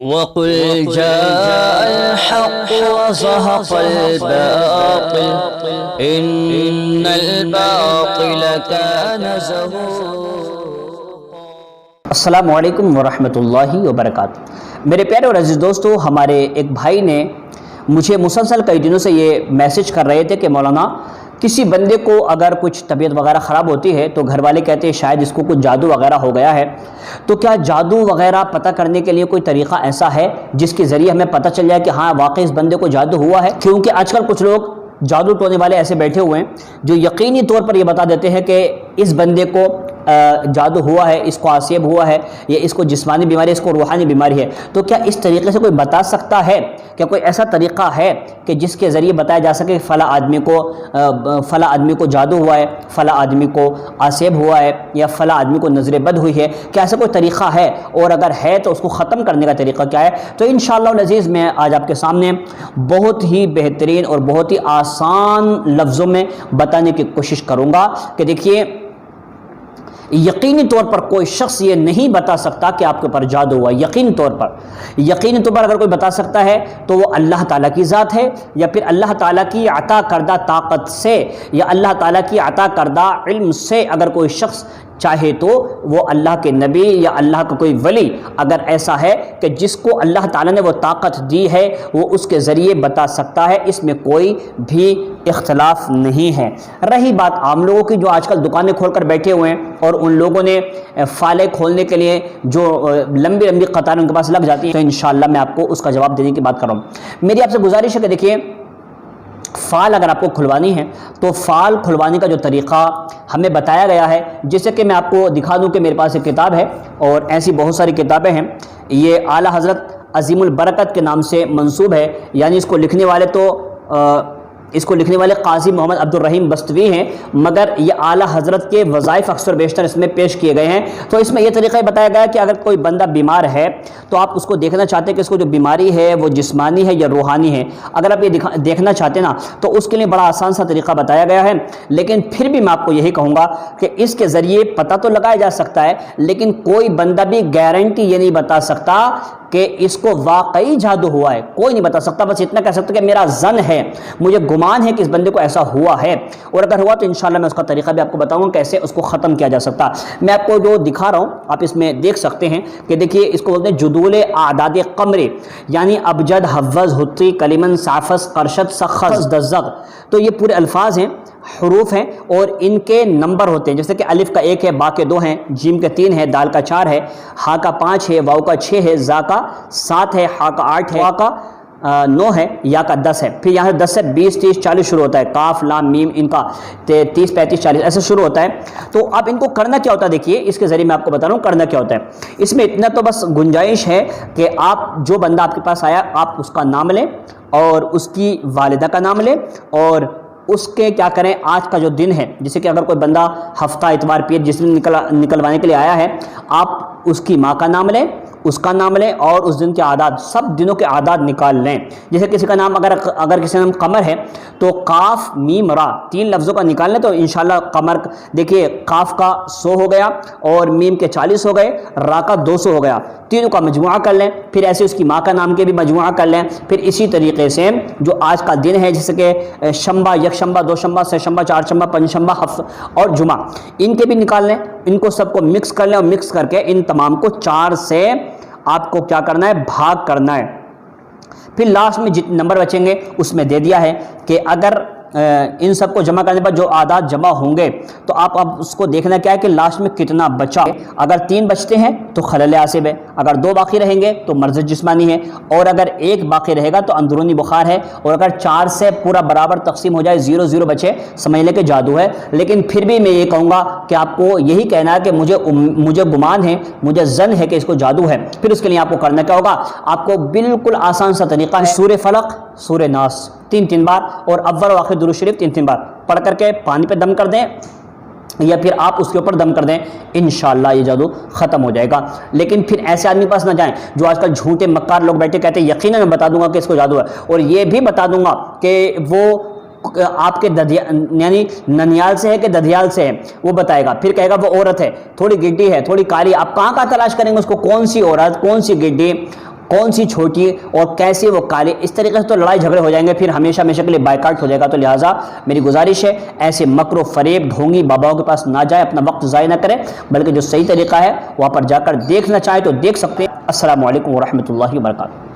وَقُلْ جَاءَ الْحَقُّ وَزَهَقَ الْبَاطِلُ إِنَّ الْبَاطِلَ كَانَ زَهُوقًا۔ السلام علیکم ورحمۃ اللہ وبرکاتہ۔ میرے پیارے اور عزیز دوستو، ہمارے ایک بھائی نے مجھے مسلسل کئی دنوں سے یہ میسج کر رہے تھے کہ مولانا کسی بندے کو اگر کچھ طبیعت وغیرہ خراب ہوتی ہے تو گھر والے کہتے ہیں شاید اس کو کچھ جادو وغیرہ ہو گیا ہے، تو کیا جادو وغیرہ پتہ کرنے کے لیے کوئی طریقہ ایسا ہے جس کے ذریعے ہمیں پتہ چل جائے کہ ہاں واقعی اس بندے کو جادو ہوا ہے؟ کیونکہ آج کل کچھ لوگ جادو ٹونے والے ایسے بیٹھے ہوئے ہیں جو یقینی طور پر یہ بتا دیتے ہیں کہ اس بندے کو جادو ہوا ہے، اس کو عصیب ہوا ہے، یا اس کو جسمانی بیماری، اس کو روحانی بیماری ہے۔ تو کیا اس طریقے سے کوئی بتا سکتا ہے؟ کیا کوئی ایسا طریقہ ہے کہ جس کے ذریعے بتایا جا سکے کہ فلاں آدمی کو جادو ہوا ہے، فلاں آدمی کو عصیب ہوا ہے، یا فلاں آدمی کو نظر بد ہوئی ہے؟ کیا ایسا کوئی طریقہ ہے؟ اور اگر ہے تو اس کو ختم کرنے کا طریقہ کیا ہے؟ تو انشاءاللہ العزیز میں آج آپ کے سامنے بہت ہی بہترین اور بہت ہی آسان لفظوں میں بتانے کی کوشش کروں گا کہ دیکھیے، یقینی طور پر کوئی شخص یہ نہیں بتا سکتا کہ آپ کے اوپر جادو ہوا۔ یقینی طور پر اگر کوئی بتا سکتا ہے تو وہ اللہ تعالیٰ کی ذات ہے، یا پھر اللہ تعالیٰ کی عطا کردہ طاقت سے، یا اللہ تعالیٰ کی عطا کردہ علم سے اگر کوئی شخص چاہے تو وہ اللہ کے نبی یا اللہ کا کوئی ولی اگر ایسا ہے کہ جس کو اللہ تعالیٰ نے وہ طاقت دی ہے، وہ اس کے ذریعے بتا سکتا ہے، اس میں کوئی بھی اختلاف نہیں ہے۔ رہی بات عام لوگوں کی جو آج کل دکانیں کھول کر بیٹھے ہوئے ہیں، اور ان لوگوں نے فالے کھولنے کے لیے جو لمبی لمبی قطاریں ان کے پاس لگ جاتی ہیں، تو انشاءاللہ میں آپ کو اس کا جواب دینے کی بات کر رہا ہوں۔ میری آپ سے گزارش ہے کہ دیکھیے، فال اگر آپ کو کھلوانی ہے تو فال کھلوانے کا جو طریقہ ہمیں بتایا گیا ہے، جیسے کہ میں آپ کو دکھا دوں کہ میرے پاس ایک کتاب ہے، اور ایسی بہت ساری کتابیں ہیں۔ یہ اعلیٰ حضرت عظیم البرکت کے نام سے منسوب ہے، یعنی اس کو لکھنے والے قاضی محمد عبد الرحیم بستوی ہیں، مگر یہ اعلیٰ حضرت کے وظائف اکثر بیشتر اس میں پیش کیے گئے ہیں۔ تو اس میں یہ طریقہ بتایا گیا ہے کہ اگر کوئی بندہ بیمار ہے تو آپ اس کو دیکھنا چاہتے ہیں کہ اس کو جو بیماری ہے وہ جسمانی ہے یا روحانی ہے، اگر آپ یہ دیکھنا چاہتے ہیں نا تو اس کے لیے بڑا آسان سا طریقہ بتایا گیا ہے۔ لیکن پھر بھی میں آپ کو یہی کہوں گا کہ اس کے ذریعے پتہ تو لگایا جا سکتا ہے، لیکن کوئی بندہ بھی گارنٹی یہ نہیں بتا سکتا کہ اس کو واقعی جادو ہوا ہے، کوئی نہیں بتا سکتا۔ بس اتنا کہہ سکتا کہ میرا ظن ہے، مجھے گمان ہے کہ اس بندے کو ایسا ہوا ہے، اور اگر ہوا تو انشاءاللہ میں اس کا طریقہ بھی آپ کو بتاؤں گا کیسے اس کو ختم کیا جا سکتا۔ میں آپ کو جو دکھا رہا ہوں آپ اس میں دیکھ سکتے ہیں کہ دیکھیے، اس کو بولتے ہیں جدول اعداد قمری، یعنی ابجد، حوض، حطی، کلیمن، صافس، قرشد، سخز، دزغ۔ تو یہ پورے الفاظ ہیں، حروف ہیں، اور ان کے نمبر ہوتے ہیں، جیسے کہ الف کا 1 ہے، با کے 2 ہیں، جیم کے 3 ہے، دال کا 4 ہے، ہا کا 5 ہے، واو کا 6 ہے، زا کا 7 ہے، ہا کا 8 ہے، وا کا 9 ہے، یا کا 10 ہے۔ پھر یہاں سے 10 سے 20 30 40 شروع ہوتا ہے، کاف لام میم ان کا 30 35 40 ایسے شروع ہوتا ہے۔ تو اب ان کو کرنا کیا ہوتا ہے، دیکھیے اس کے ذریعے میں آپ کو بتا رہا ہوں کرنا کیا ہوتا ہے۔ اس میں اتنا تو بس گنجائش ہے کہ آپ جو بندہ آپ کے پاس آیا آپ اس کا نام لیں، اور اس کی والدہ کا نام لیں، اور اس کے کیا کریں، آج کا جو دن ہے، جیسے کہ اگر کوئی بندہ ہفتہ اتوار پیر جس دن نکلوانے کے لیے آیا ہے، آپ اس کی ماں کا نام لیں، اس کا نام لیں، اور اس دن کے اعداد، سب دنوں کے اعداد نکال لیں۔ جیسے کسی کا نام اگر کسی کا نام قمر ہے تو قاف میم را 3 لفظوں کا نکال لیں، تو انشاءاللہ قمر، دیکھیے قاف کا 100 ہو گیا، اور میم کے 40 ہو گئے، را کا 200 ہو گیا، تینوں کا مجموعہ کر لیں۔ پھر ایسے اس کی ماں کا نام کے بھی مجموعہ کر لیں۔ پھر اسی طریقے سے جو آج کا دن ہے، جیسے کہ شنبہ، یک شنبہ، دو شنبہ، سے شنبہ، 4 شنبہ، 5 شنبہ، ہفتہ اور جمعہ، ان کے بھی نکال لیں۔ ان کو سب کو مکس کر لیں، اور مکس کر کے ان تمام کو 4 سے آپ کو کیا کرنا ہے، بھاگ کرنا ہے۔ پھر لاسٹ میں جتنے نمبر بچیں گے اس میں دے دیا ہے کہ اگر ان سب کو جمع کرنے پر جو اعداد جمع ہوں گے تو آپ اب اس کو دیکھنا کیا ہے کہ لاسٹ میں کتنا بچا۔ اگر 3 بچتے ہیں تو خلل عاصب ہے، اگر 2 باقی رہیں گے تو مرض جسمانی ہے، اور اگر 1 باقی رہے گا تو اندرونی بخار ہے، اور اگر 4 سے پورا برابر تقسیم ہو جائے، 0 0 بچے، سمجھ لیں کہ جادو ہے۔ لیکن پھر بھی میں یہ کہوں گا کہ آپ کو یہی کہنا ہے کہ مجھے گمان ہے، مجھے ظن ہے کہ اس کو جادو ہے۔ پھر اس کے لیے آپ کو کرنا کیا ہوگا، آپ کو بالکل آسان سا طریقہ ہے، سورہ فلق، سورہ ناس 3 بار، اور اول و آخر درود شریف 3 بار پڑھ کر کے پانی پہ دم کر دیں، یا پھر آپ اس کے اوپر دم کر دیں، انشاءاللہ یہ جادو ختم ہو جائے گا۔ لیکن پھر ایسے آدمی پاس نہ جائیں جو آج کل جھوٹے مکار لوگ بیٹھے کہتے ہیں یقیناً میں بتا دوں گا کہ اس کو جادو ہے، اور یہ بھی بتا دوں گا کہ وہ آپ کے یعنی ننیال سے ہے کہ ددھیال سے ہے وہ بتائے گا، پھر کہے گا وہ عورت ہے، تھوڑی گڈی ہے، تھوڑی کالی، آپ کہاں تلاش کریں گے اس کو، کون سی عورت، کون سی گڈی، کون سی چھوٹی اور کیسے وہ کالے، اس طریقے سے تو لڑائی جھگڑے ہو جائیں گے، پھر ہمیشہ ہمیشہ کے لیے بائیکاٹ ہو جائے گا۔ تو لہٰذا میری گزارش ہے ایسے مکر و فریب ڈھونگی باباؤں کے پاس نہ جائے، اپنا وقت ضائع نہ کریں، بلکہ جو صحیح طریقہ ہے وہاں پر جا کر دیکھنا چاہیں تو دیکھ سکتے ہیں۔ السلام علیکم ورحمۃ اللہ وبرکاتہ۔